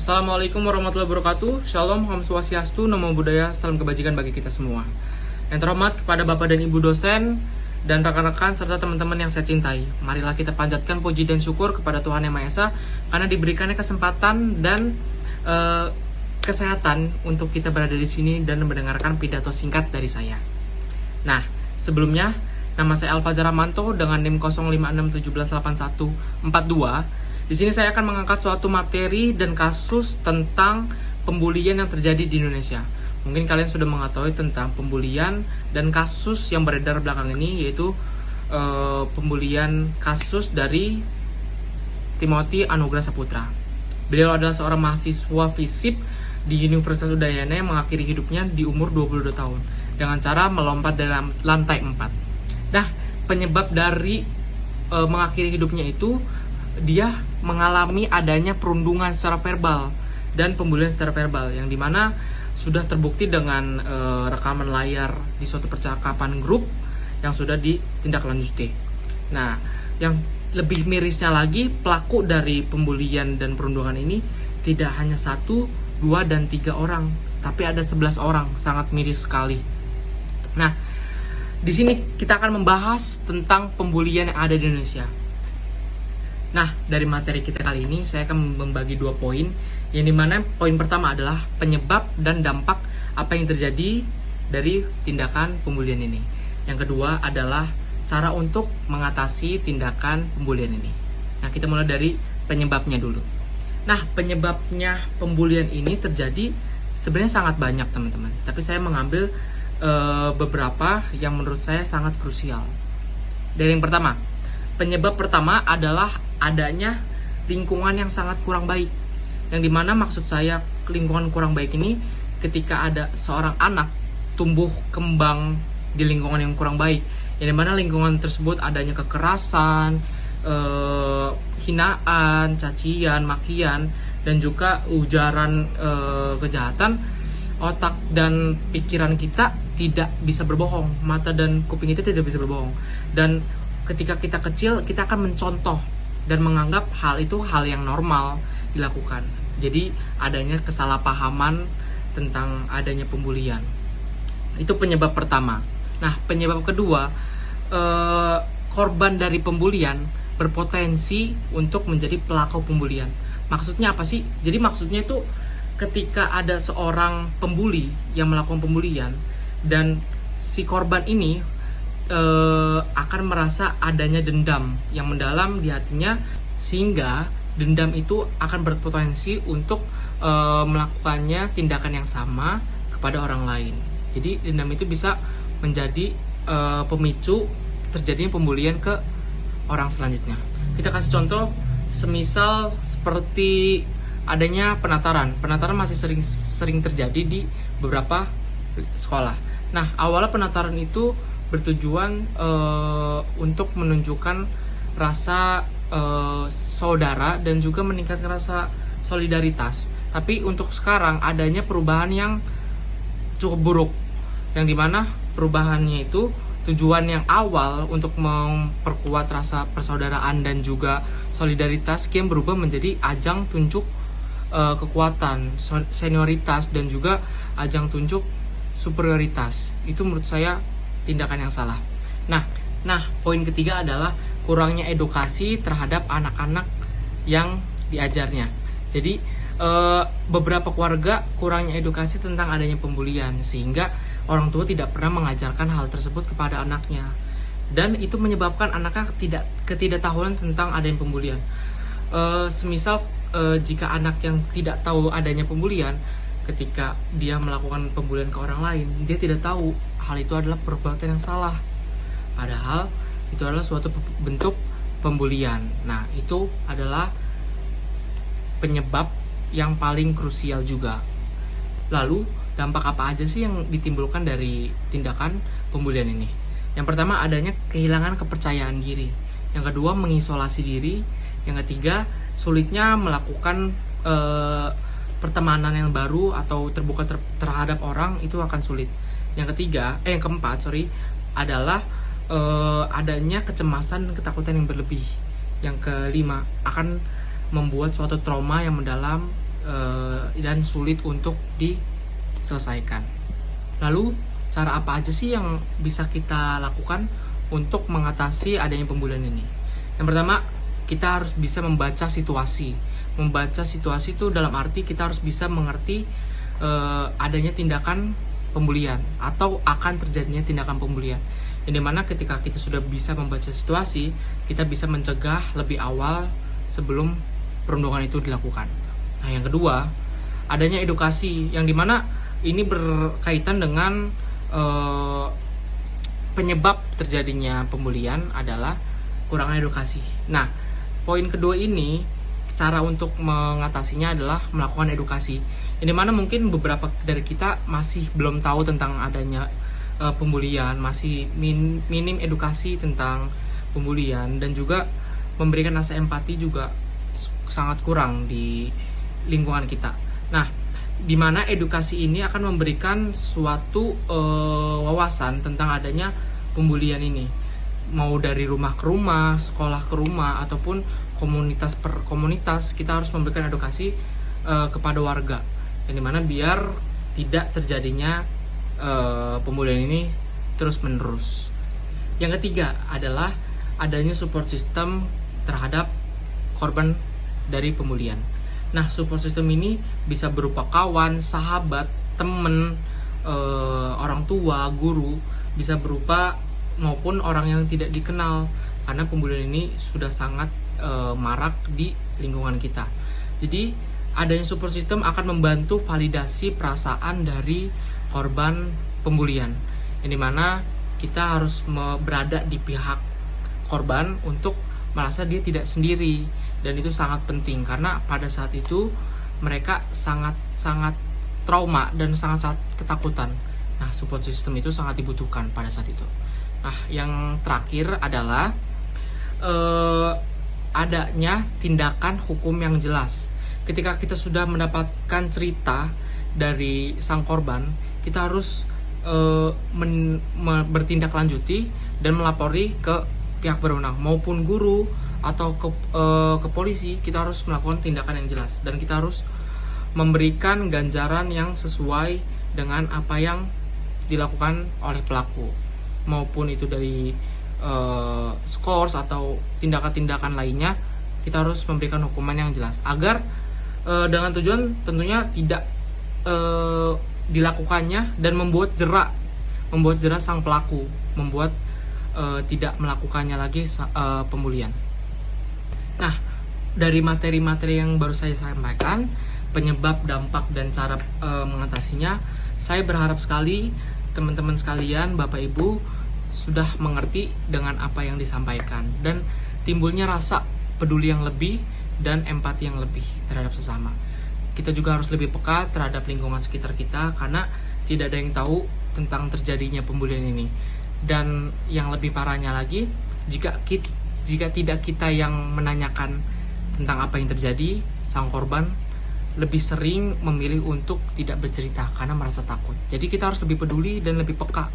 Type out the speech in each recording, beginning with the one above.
Assalamualaikum warahmatullahi wabarakatuh. Shalom, Om Swastiastu, Namo Buddhaya, salam kebajikan bagi kita semua. Yang terhormat kepada Bapak dan Ibu dosen dan rekan-rekan serta teman-teman yang saya cintai. Marilah kita panjatkan puji dan syukur kepada Tuhan Yang Maha Esa karena diberikannya kesempatan dan kesehatan untuk kita berada di sini dan mendengarkan pidato singkat dari saya. Nah, sebelumnya nama saya Alfazar Rahmanto dengan NIM 0561718142. Di sini saya akan mengangkat suatu materi dan kasus tentang pembulian yang terjadi di Indonesia. Mungkin kalian sudah mengetahui tentang pembulian dan kasus yang beredar belakang ini, yaitu pembulian kasus dari Timothy Anugrah Saputra. Beliau adalah seorang mahasiswa FISIP di Universitas Udayana yang mengakhiri hidupnya di umur 22 tahun dengan cara melompat dari lantai 4. Nah, penyebab dari mengakhiri hidupnya itu dia mengalami adanya perundungan secara verbal dan pembulian secara verbal, yang dimana sudah terbukti dengan rekaman layar di suatu percakapan grup yang sudah ditindaklanjuti. Nah, yang lebih mirisnya lagi, pelaku dari pembulian dan perundungan ini tidak hanya 1, 2, dan 3 orang, tapi ada 11 orang, sangat miris sekali. Nah, di sini kita akan membahas tentang pembulian yang ada di Indonesia. Nah, dari materi kita kali ini saya akan membagi 2 poin, yang dimana poin pertama adalah penyebab dan dampak apa yang terjadi dari tindakan pembulian ini. Yang kedua adalah cara untuk mengatasi tindakan pembulian ini. Nah, kita mulai dari penyebabnya dulu. Nah, penyebabnya pembulian ini terjadi sebenarnya sangat banyak, teman-teman. Tapi saya mengambil beberapa yang menurut saya sangat krusial. Dari yang pertama, penyebab pertama adalah adanya lingkungan yang sangat kurang baik. Yang dimana maksud saya lingkungan kurang baik ini ketika ada seorang anak tumbuh kembang di lingkungan yang kurang baik, yang dimana lingkungan tersebut adanya kekerasan, hinaan, cacian, makian, dan juga ujaran kejahatan, otak dan pikiran kita tidak bisa berbohong, mata dan kuping kita tidak bisa berbohong. Dan ketika kita kecil, kita akan mencontoh dan menganggap hal itu hal yang normal dilakukan. Jadi adanya kesalahpahaman tentang adanya pembulian. Itu penyebab pertama. Nah, penyebab kedua, korban dari pembulian berpotensi untuk menjadi pelaku pembulian. Maksudnya apa sih? Jadi maksudnya itu ketika ada seorang pembuli yang melakukan pembulian dan si korban ini akan merasa adanya dendam yang mendalam di hatinya, sehingga dendam itu akan berpotensi untuk melakukannya tindakan yang sama kepada orang lain. Jadi dendam itu bisa menjadi pemicu terjadinya pembulian ke orang selanjutnya. Kita kasih contoh, semisal seperti adanya penataran. Penataran masih sering terjadi di beberapa sekolah. Nah, awalnya penataran itu bertujuan untuk menunjukkan rasa saudara dan juga meningkatkan rasa solidaritas. Tapi untuk sekarang adanya perubahan yang cukup buruk, yang dimana perubahannya itu tujuan yang awal untuk memperkuat rasa persaudaraan dan juga solidaritas kian berubah menjadi ajang tunjuk kekuatan, senioritas, dan juga ajang tunjuk superioritas. Itu menurut saya tindakan yang salah. Nah, poin ketiga adalah kurangnya edukasi terhadap anak-anak yang diajarnya. Jadi beberapa keluarga kurangnya edukasi tentang adanya pembulian, sehingga orang tua tidak pernah mengajarkan hal tersebut kepada anaknya, dan itu menyebabkan anaknya ketidaktahuan tentang adanya pembulian. Semisal jika anak yang tidak tahu adanya pembulian, ketika dia melakukan pembulian ke orang lain, dia tidak tahu hal itu adalah perbuatan yang salah, padahal itu adalah suatu bentuk pembulian. Nah, itu adalah penyebab yang paling krusial juga. Lalu, dampak apa aja sih yang ditimbulkan dari tindakan pembulian ini? Yang pertama, adanya kehilangan kepercayaan diri. Yang kedua, mengisolasi diri. Yang ketiga, sulitnya melakukan pertemanan yang baru atau terbuka terhadap orang, itu akan sulit. Yang keempat adalah adanya kecemasan dan ketakutan yang berlebih. Yang kelima, akan membuat suatu trauma yang mendalam dan sulit untuk diselesaikan. Lalu cara apa aja sih yang bisa kita lakukan untuk mengatasi adanya pembulian ini? Yang pertama, kita harus bisa membaca situasi. Membaca situasi itu dalam arti kita harus bisa mengerti adanya tindakan pembulian atau akan terjadinya tindakan pembulian. Yang dimana ketika kita sudah bisa membaca situasi, kita bisa mencegah lebih awal sebelum perundungan itu dilakukan. Nah, yang kedua, adanya edukasi, yang dimana ini berkaitan dengan penyebab terjadinya pembulian adalah kurangnya edukasi. Nah, poin kedua ini, cara untuk mengatasinya adalah melakukan edukasi. Ini mana mungkin beberapa dari kita masih belum tahu tentang adanya pembulian, masih minim edukasi tentang pembulian, dan juga memberikan rasa empati juga sangat kurang di lingkungan kita. Nah, di mana edukasi ini akan memberikan suatu wawasan tentang adanya pembulian ini, mau dari rumah ke rumah, sekolah ke rumah, ataupun komunitas per komunitas. Kita harus memberikan edukasi kepada warga, yang dimana biar tidak terjadinya pembulian ini terus menerus. Yang ketiga adalah adanya support system terhadap korban dari pembulian. Nah, support system ini bisa berupa kawan, sahabat, teman, orang tua, guru, bisa berupa maupun orang yang tidak dikenal, karena pembulian ini sudah sangat marak di lingkungan kita. Jadi adanya support system akan membantu validasi perasaan dari korban pembulian, yang dimana kita harus berada di pihak korban untuk merasa dia tidak sendiri, dan itu sangat penting karena pada saat itu mereka sangat trauma dan sangat ketakutan. Nah, support system itu sangat dibutuhkan pada saat itu. Nah, yang terakhir adalah adanya tindakan hukum yang jelas. Ketika kita sudah mendapatkan cerita dari sang korban, kita harus bertindak lanjuti dan melapori ke pihak berwenang, maupun guru atau ke polisi. Kita harus melakukan tindakan yang jelas, dan kita harus memberikan ganjaran yang sesuai dengan apa yang dilakukan oleh pelaku, maupun itu dari skors atau tindakan-tindakan lainnya. Kita harus memberikan hukuman yang jelas agar dengan tujuan tentunya tidak dilakukannya dan membuat jerak sang pelaku, membuat tidak melakukannya lagi pembulian. Nah, dari materi-materi yang baru saya sampaikan, penyebab, dampak, dan cara mengatasinya, saya berharap sekali teman-teman sekalian, Bapak Ibu, sudah mengerti dengan apa yang disampaikan, dan timbulnya rasa peduli yang lebih dan empati yang lebih terhadap sesama. Kita juga harus lebih peka terhadap lingkungan sekitar kita, karena tidak ada yang tahu tentang terjadinya pembulian ini. Dan yang lebih parahnya lagi, jika tidak kita yang menanyakan tentang apa yang terjadi, sang korban lebih sering memilih untuk tidak bercerita karena merasa takut. Jadi kita harus lebih peduli dan lebih peka.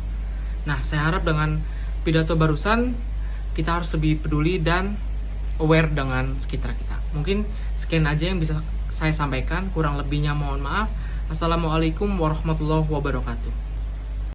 Nah, saya harap dengan pidato barusan kita harus lebih peduli dan aware dengan sekitar kita. Mungkin sekian aja yang bisa saya sampaikan, kurang lebihnya mohon maaf. Assalamualaikum warahmatullahi wabarakatuh.